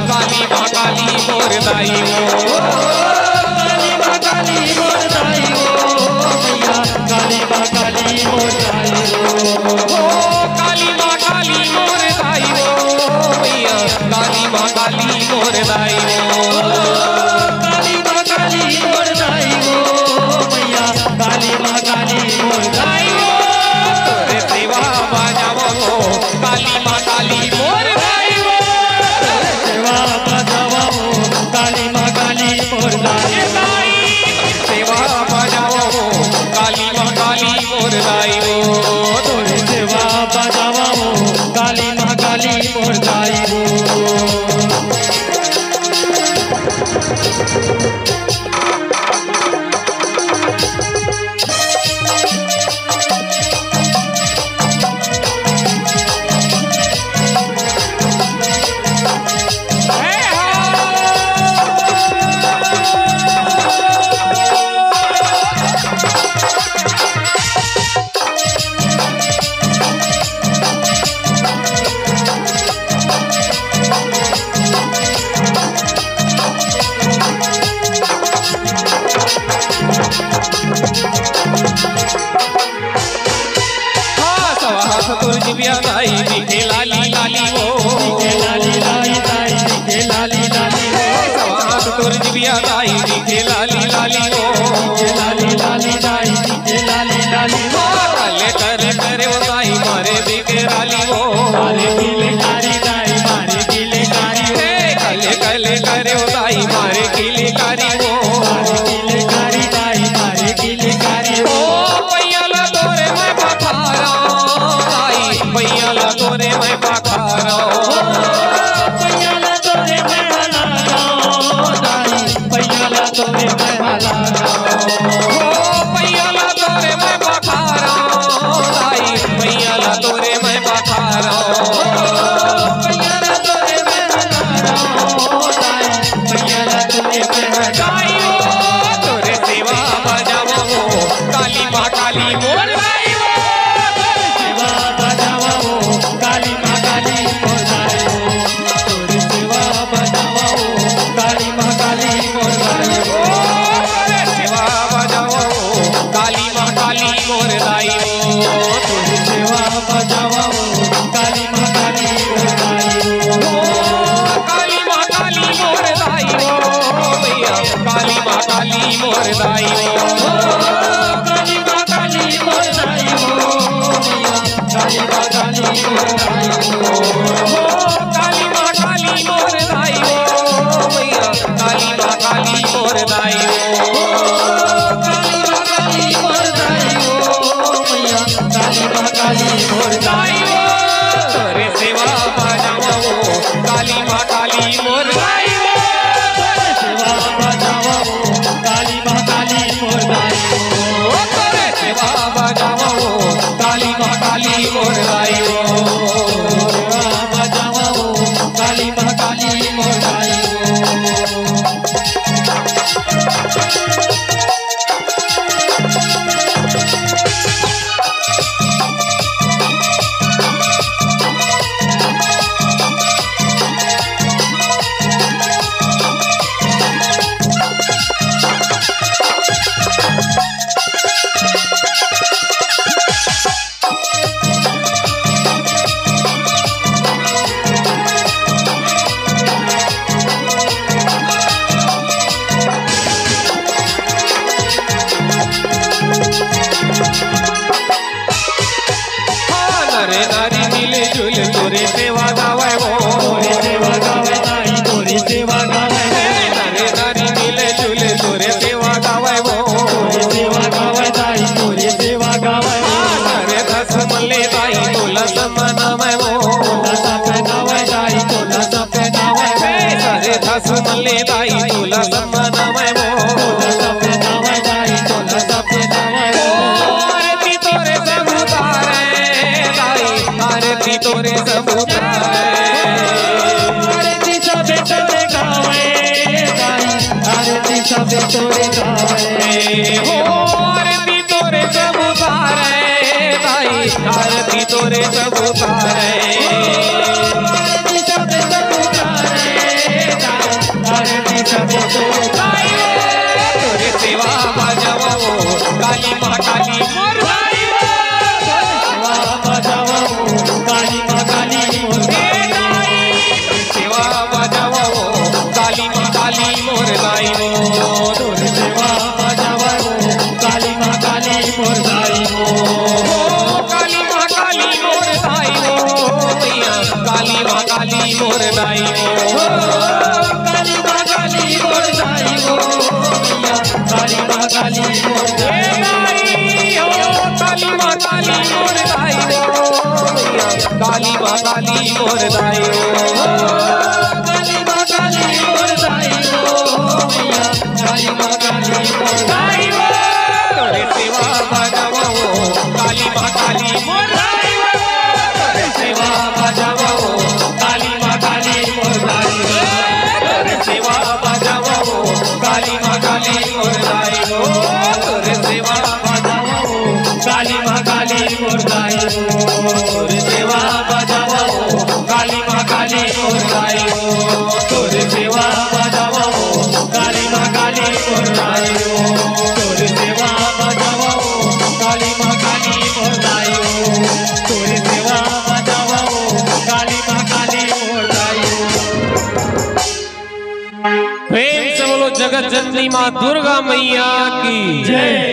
काली माँ काली मोर दाई वो, काली माँ काली मोर दाई वो मैया, काली माँ काली मोर दाई वो, काली माँ काली मोर दाई वो मैया, काली माँ काली मोर दाई वो, काली माँ काली मोर दाई वो मैया, काली माँ काली मोर दाई वो, तोरे सेवा बजावो काली माँ काली मोर दाई वो, सेवा बजावो काली माँ काली मोर दाई, सेवा बजावो काली माँ काली मोर दाई वो, तोरे सेवा बजावो काली माँ काली मोर दाई वो। तुरजिया दाई दिखे लाली लाली वो, लाली लाली दाई दिखे लाली लाली सवास तुरजिया दाई दिखे लाली लाली वो, लाली लाली दाई दिखे लाली लाली काले करे करे वो दाई मारे दिखे लाली वो, मारे किले कारी दाई मारे किले कारी वो, काले काले करे वो दाई मारे किले कारी वो, मारे किले कारी दाई मारे किले कारी वो, पैयाला तोरे मैं पखारा पैयाला तोरे मैं पखारा, पैयाला तोरे मैं हलारा दाई, पैयाला तोरे मैं हलारा, पैयाला तोरे मैं पखारा दाई, पैयाला तोरे मैं पखारा, पैयाला तोरे मैं हलारा दाई, पैयाला तोरे मैं हलारा, तोरे सेवा बजावो काली माँ काली मोर दाई वो, सेवा बजावो काली माँ काली मोर दाई वो, तोरे सेवा बजावो काली माँ काली मोर दाई वो, तोरे सेवा बजावो काली माँ काली मोर दाई वो, तोरे सेवा बजावो काली माँ काली मोर दाई वो, काली माँ काली मोर दाई वो भैया, काली माँ काली मोर दाई वो, काली माँ काली मोर दाई वो मैया, काली माँ काली मोर दाई वो, काली माँ काली मोर दाई वो भैया, काली माँ काली मोर दाई वो, काली माँ काली मोर दाई वो मैया, काली माँ काली मोर दाई वो, तोरे सेवा बजावो काली माँ काली मोर दाई वो, सेवा बजावो काली माँ काली मोर दाई वो, तोरे सेवा बजावो काली माँ काली मोर दाई वो, सेवा बजावो काली माँ काली मोर दाई वो। नरे नारी मिले जुल तोरे सेवा गावे वो, तोरे सेवा गावे दाई तोरे सेवा गावे, नरे नारी मिले जुल तोरे सेवा गावे वो, तोरे सेवा गावे दाई तोरे सेवा गावे, नरे दस मल्ले दाई तोला समनावे वो, तोला सपनावे दाई तोला सपनावे, नरे दस मल्ले दाई तोला समनावे वो, तोला सपनावे दाई तोला सपनावे, आरती तोरे सबुतारे दाई, आरती तोरे सबुतारे, आरती सबे तोरे गावे दाई, आरती सबे तोरे गावे, हो आरती तोरे सबुतारे दाई, आरती तोरे सबुतारे, आरती सबे तोरे गावे मोर दाई हो काली माँ काली मोर दाई हो मैया काली माँ काली मोर दाई हो काली माँ काली मोर दाई हो मैया काली माँ काली मोर दाई हो काली माँ काली मोर दाई हो मैया काली माँ काली मोर दाई हो रे सेवा बजावा हो काली माँ काली मोर दाई हो रे सेवा बजावा हो काली माँ काली मोर दाई हो रे सेवा बजावा हो काली माँ काली मोर दाई हो रे सेवा बजावा हो काली माँ काली मोर दाई हो रे सेवा बजावा हो काली माँ काली मोर दाई हो रे सेवा बजावा हो काली माँ काली मोर दाई हो रे सेवा बजावा हो काली माँ काली मोर दाई हो रे सेवा बजावा हो काली माँ काली मोर दाई हो। प्रेम से बोलो जगत जननी माँ दुर्गा मैया की जय।